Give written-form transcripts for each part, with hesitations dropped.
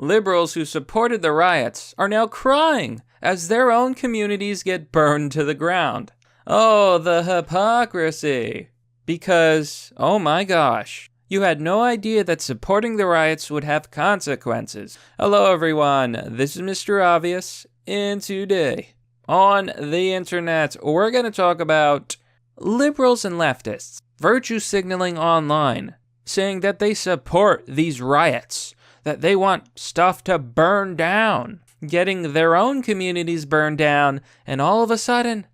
Liberals who supported the riots are now crying as their own communities get burned to the ground. Oh, the hypocrisy. Because, oh my gosh, you had no idea that supporting the riots would have consequences. Hello everyone, this is Mr. Obvious, and today on the internet we're going to talk about liberals and leftists virtue signaling online, saying that they support these riots, that they want stuff to burn down, getting their own communities burned down, and all of a sudden,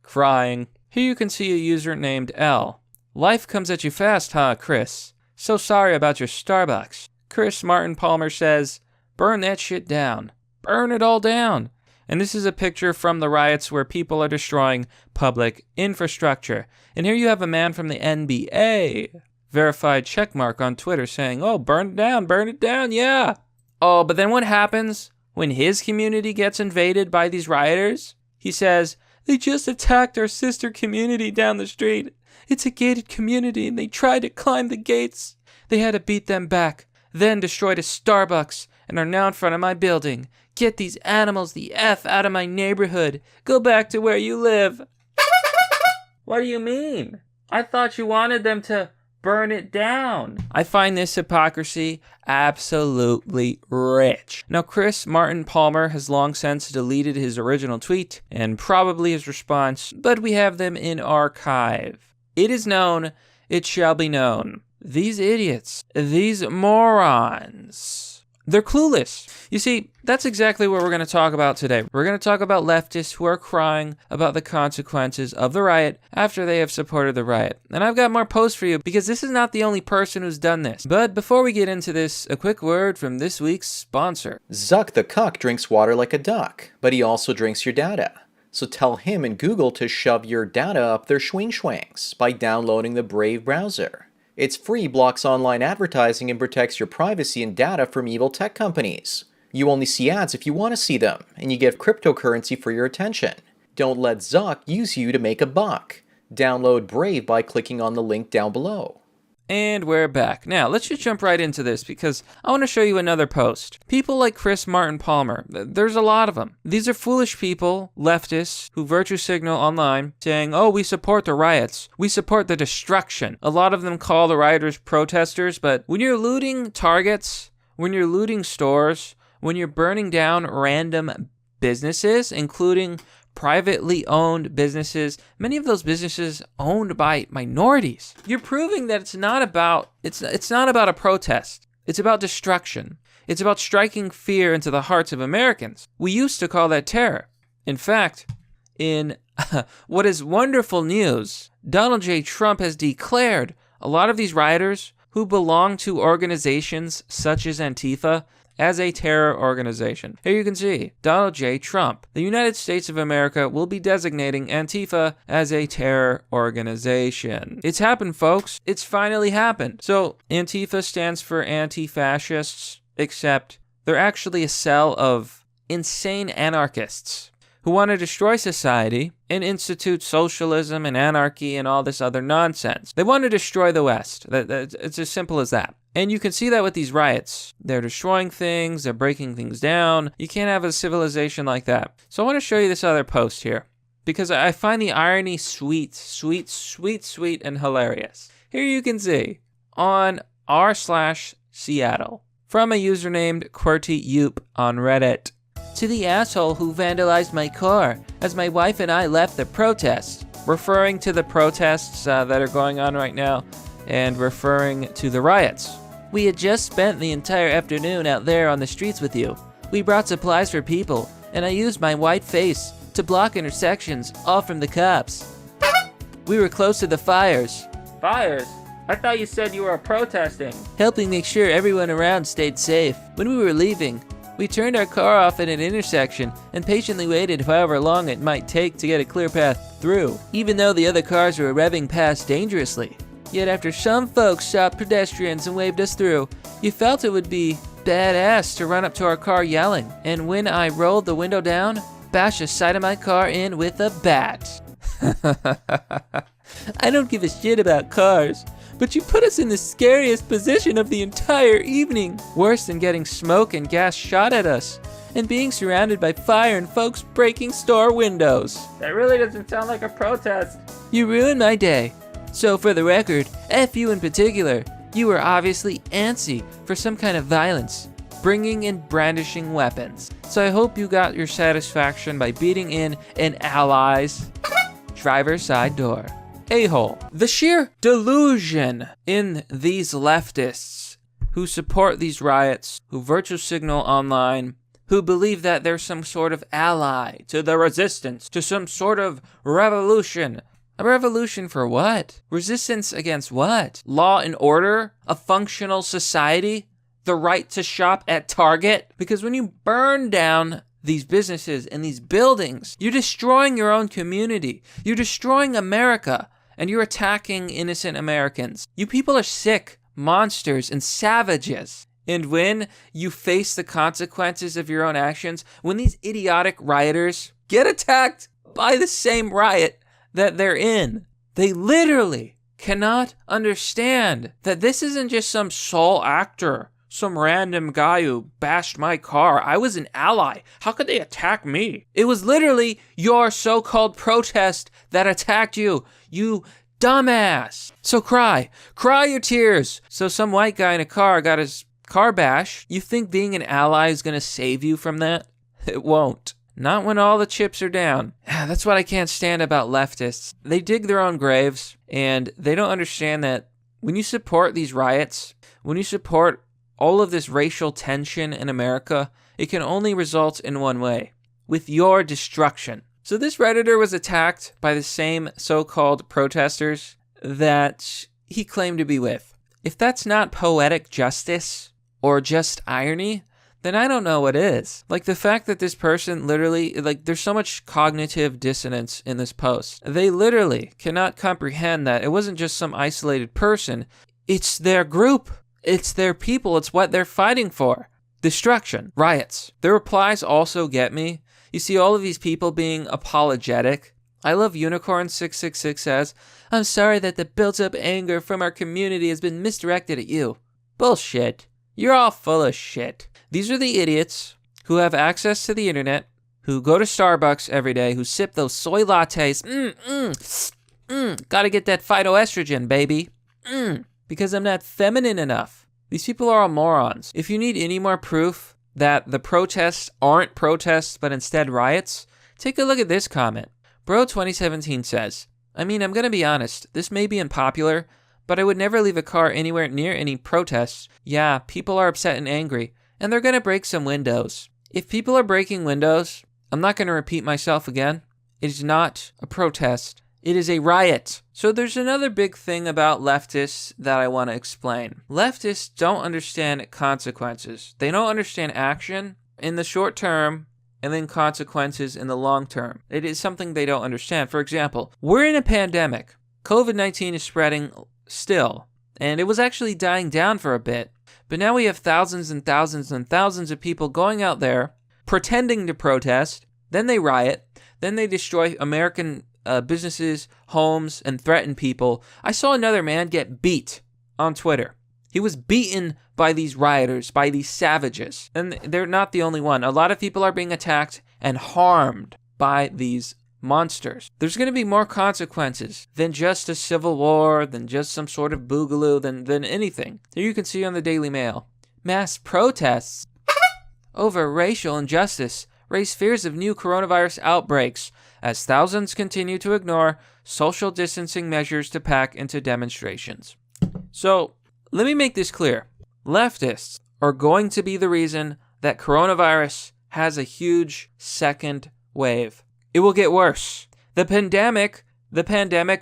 crying. Here you can see a user named L. Life comes at you fast, huh, Chris? So sorry about your Starbucks. Chris Martin Palmer says, burn that shit down. Burn it all down. And this is a picture from the riots where people are destroying public infrastructure. And here you have a man from the NBA, verified checkmark on Twitter, saying, oh, burn it down, yeah. Oh, but then what happens when his community gets invaded by these rioters? He says, they just attacked our sister community down the street. It's a gated community and they tried to climb the gates. They had to beat them back, then destroyed a Starbucks and are now in front of my building. Get these animals the F out of my neighborhood. Go back to where you live. What do you mean? I thought you wanted them to burn it down. I find this hypocrisy absolutely rich. Now, Chris Martin Palmer has long since deleted his original tweet and probably his response, but we have them in archive. It is known, it shall be known. These idiots, these morons, they're clueless. You see, that's exactly what we're going to talk about today. We're going to talk about leftists who are crying about the consequences of the riot after they have supported the riot. And I've got more posts for you because this is not the only person who's done this. But before we get into this, a quick word from this week's sponsor. Zuck the cuck drinks water like a duck, but he also drinks your data. So tell him and Google to shove your data up their schwing-schwangs by downloading the Brave browser. It's free, blocks online advertising, and protects your privacy and data from evil tech companies. You only see ads if you want to see them, and you get cryptocurrency for your attention. Don't let Zuck use you to make a buck. Download Brave by clicking on the link down below. And we're back. Now, let's just jump right into this because I want to show you another post. People like Chris Martin Palmer, there's a lot of them. These are foolish people, leftists, who virtue signal online saying, oh, we support the riots. We support the destruction. A lot of them call the rioters protesters, but when you're looting Targets, when you're looting stores, when you're burning down random businesses, including privately owned businesses, many of those businesses owned by minorities, you're proving that it's not about a protest. It's about destruction. It's about striking fear into the hearts of Americans. We used to call that terror. In fact, in what is wonderful news, Donald J. Trump has declared a lot of these rioters who belong to organizations such as Antifa as a terror organization. Here you can see Donald J. Trump. The United States of America will be designating Antifa as a terror organization. It's happened, folks. It's finally happened. So Antifa stands for anti-fascists, except they're actually a cell of insane anarchists who want to destroy society and institute socialism and anarchy and all this other nonsense. They want to destroy the West. It's as simple as that. And you can see that with these riots. They're destroying things, they're breaking things down. You can't have a civilization like that. So I want to show you this other post here because I find the irony sweet, and hilarious. Here you can see on r/Seattle from a user named QWERTY on Reddit. To the asshole who vandalized my car as my wife and I left the protest. Referring to the protests that are going on right now and referring to the riots. We had just spent the entire afternoon out there on the streets with you. We brought supplies for people, and I used my white face to block intersections, all from the cops. We were close to the fires. Fires? I thought you said you were protesting. Helping make sure everyone around stayed safe. When we were leaving, we turned our car off at an intersection and patiently waited however long it might take to get a clear path through, even though the other cars were revving past dangerously. Yet after some folks stopped pedestrians and waved us through, you felt it would be badass to run up to our car yelling. And when I rolled the window down, bash the side of my car in with a bat. I don't give a shit about cars, But you put us in the scariest position of the entire evening. Worse than getting smoke and gas shot at us. And being surrounded by fire and folks breaking store windows. That really doesn't sound like a protest. You ruined my day. So for the record, F you in particular. You were obviously antsy for some kind of violence, bringing and brandishing weapons. So I hope you got your satisfaction by beating in an ally's driver's side door. A-hole. The sheer delusion in these leftists who support these riots, who virtue signal online, who believe that they're some sort of ally to the resistance, to some sort of revolution. A revolution for what? Resistance against what? Law and order? A functional society? The right to shop at Target? Because when you burn down these businesses and these buildings, you're destroying your own community. You're destroying America, and you're attacking innocent Americans. You people are sick monsters and savages. And when you face the consequences of your own actions, when these idiotic rioters get attacked by the same riot that they're in, they literally cannot understand that this isn't just some sole actor, some random guy who bashed my car. I was an ally. How could they attack me? It was literally your so-called protest that attacked you, you dumbass. So cry your tears. So some white guy in a car got his car bashed. You think being an ally is going to save you from that? It won't. Not when all the chips are down. That's what I can't stand about leftists. They dig their own graves, and they don't understand that when you support these riots, when you support all of this racial tension in America, it can only result in one way, with your destruction. So this Redditor was attacked by the same so-called protesters that he claimed to be with. If that's not poetic justice or just irony, then I don't know what is. Like the fact that this person literally, like there's so much cognitive dissonance in this post. They literally cannot comprehend that it wasn't just some isolated person. It's their group. It's their people. It's what they're fighting for. Destruction. Riots. Their replies also get me. You see all of these people being apologetic. I love Unicorn666 says, I'm sorry that the built-up anger from our community has been misdirected at you. Bullshit. You're all full of shit. These are the idiots who have access to the internet, who go to Starbucks every day, who sip those soy lattes. Gotta get that phytoestrogen, baby. Because I'm not feminine enough. These people are all morons. If you need any more proof that the protests aren't protests, but instead riots, take a look at this comment. Bro2017 says, I mean, I'm gonna be honest, this may be unpopular, but I would never leave a car anywhere near any protests. Yeah, people are upset and angry, and they're gonna break some windows. If people are breaking windows, I'm not gonna repeat myself again. It is not a protest. It is a riot. So there's another big thing about leftists that I want to explain. Leftists don't understand consequences. They don't understand action in the short term and then consequences in the long term. It is something they don't understand. For example, we're in a pandemic. COVID-19 is spreading still, and it was actually dying down for a bit. But now we have thousands and thousands and thousands of people going out there pretending to protest. Then they riot. Then they destroy American businesses, homes, and threaten people. I saw another man get beat on Twitter. He was beaten by these rioters, by these savages. And they're not the only one. A lot of people are being attacked and harmed by these monsters. There's going to be more consequences than just a civil war, than just some sort of boogaloo, than anything. Here you can see on the Daily Mail. Mass protests over racial injustice raise fears of new coronavirus outbreaks as thousands continue to ignore social distancing measures to pack into demonstrations. So, let me make this clear. Leftists are going to be the reason that coronavirus has a huge second wave. It will get worse. The pandemic,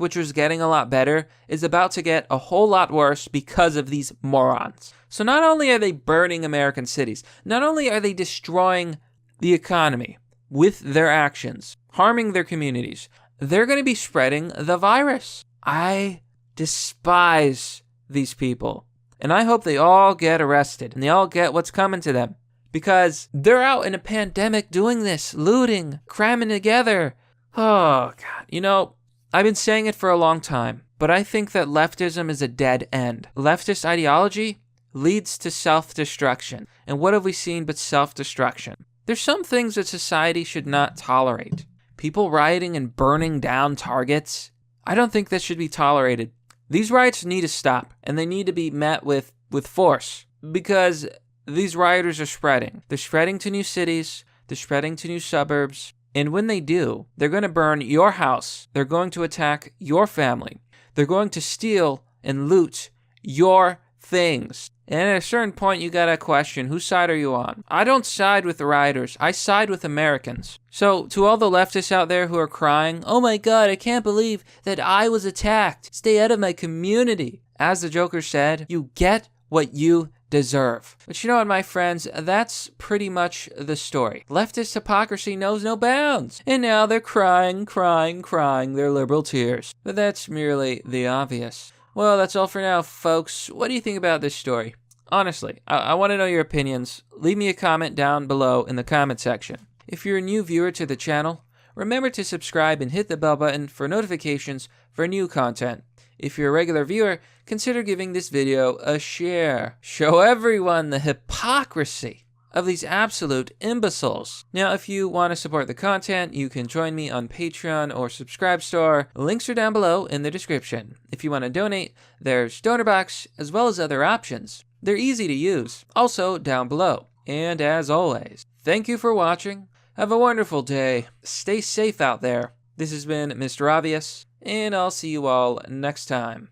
which was getting a lot better, is about to get a whole lot worse because of these morons. So not only are they burning American cities, not only are they destroying the economy with their actions, harming their communities, they're going to be spreading the virus. I despise these people. And I hope they all get arrested and they all get what's coming to them. Because they're out in a pandemic doing this, looting, cramming together. Oh, God. You know, I've been saying it for a long time, but I think that leftism is a dead end. Leftist ideology leads to self-destruction. And what have we seen but self-destruction? There's some things that society should not tolerate. People rioting and burning down targets. I don't think that should be tolerated. These riots need to stop, and they need to be met with force, because these rioters are spreading. They're spreading to new cities. They're spreading to new suburbs. And when they do, they're going to burn your house. They're going to attack your family. They're going to steal and loot your things. And at a certain point, you gotta question, whose side are you on? I don't side with the rioters. I side with Americans. So, to all the leftists out there who are crying, oh my god, I can't believe that I was attacked. Stay out of my community. As the Joker said, you get what you deserve. But you know what, my friends? That's pretty much the story. Leftist hypocrisy knows no bounds. And now they're crying their liberal tears. But that's merely the obvious. Well, that's all for now, folks. What do you think about this story? Honestly, I want to know your opinions. Leave me a comment down below in the comment section. If you're a new viewer to the channel, remember to subscribe and hit the bell button for notifications for new content. If you're a regular viewer, consider giving this video a share. Show everyone the hypocrisy of these absolute imbeciles. Now, if you want to support the content, you can join me on Patreon or Subscribestar. Links are down below in the description. If you want to donate, there's Donor Box as well as other options. They're easy to use, also down below. And as always, thank you for watching. Have a wonderful day. Stay safe out there. This has been Mr. Obvious, and I'll see you all next time.